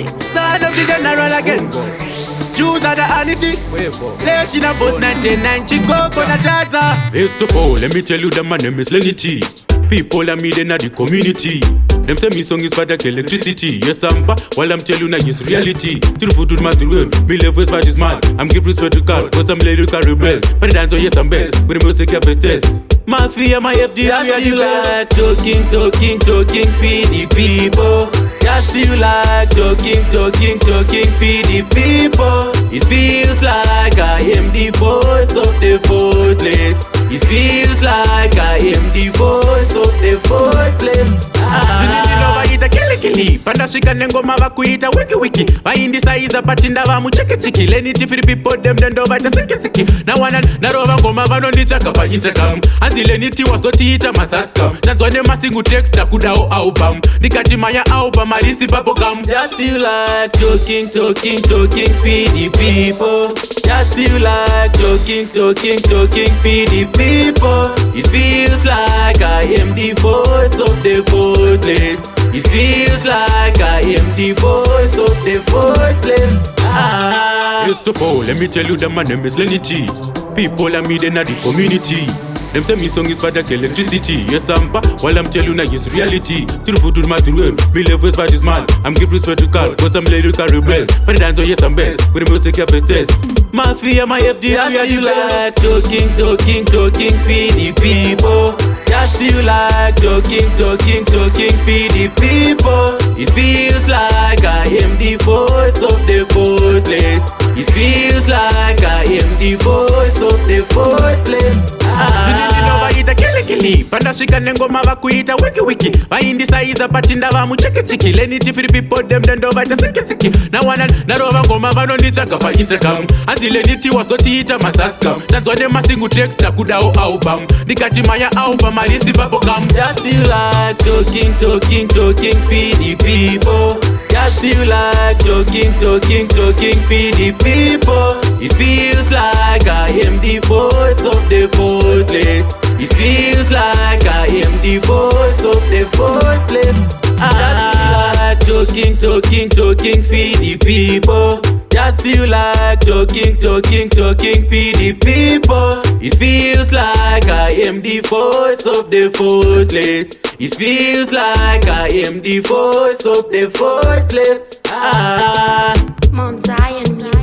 Son of the general again. Jews are the anity. Flesh in a bus 99. Chico for the Jaza. First of all, let me tell you that my name is Lenny T. People are me, they not the community. Them say me song is for the electricity. Yes, I'm pa, while I'm telling you now it's reality. True food to my true me live with by this man. I'm give respect to God, cause I'm lyrical rebels. But the dance, oh yes, I'm best. With the music, I best test. Mafia, my FDR, yeah, you like talking, feed the people. Just feel like talking, feed the people. It feels like I am the voice of the voiceless. It feels like I am the voice of the voiceless. Kili pandashika nengoma vakuita wiki vaindisaiza patinda vamucheke chiki leniti firi people them dendo vaita siki nawana narova ngoma vanonditsvaga painstagam hanzi leniti wazotiita masaskam tanzwa nemasingu texta kudao album ndikati maya album arisi papokam. Just feel like talking, feed the people. Just feel like talking, feed the people. It feels like I am the voice of the voiceless. It feels like I am the voice of the voiceless. First of all, let me tell you that my name is Lenny T. People are me, they not the community. Them say me song is for the electricity. Yes, I'm pa, while I'm telling you now it's reality. True food to my true me live with by this man. I'm give respect to God, cause I'm lyrical rebels. But the dance, oh yes, I'm best. With the music, I best test. Mafia, my FDR, yeah, you like talking, feed the people. Just feel like talking, feed the people. It feels like I am the voice of the voiceless. It feels like I am the voice of the voiceless. Kili pandashika nengoma vakuita wiki vaindisaiza patinda vamucheke chiki leniti firi people them dendo vaita siki nawana narova ngoma vanonditsvaga painstagam hanzi leniti wazotiita masaskam tanzwa nemasingu texta kudao album ndikati maya album arisi papokam. Just feel like talking, feed the people. Just feel like talking, feed the people. It feels like I am the voice of the voiceless. It feels like I am the voice of the voiceless. Just feel like talking, feed the people. Just feel like talking, feed the people. It feels like I am the voice of the voiceless. It feels like I am the voice of the voiceless. Mount Zion.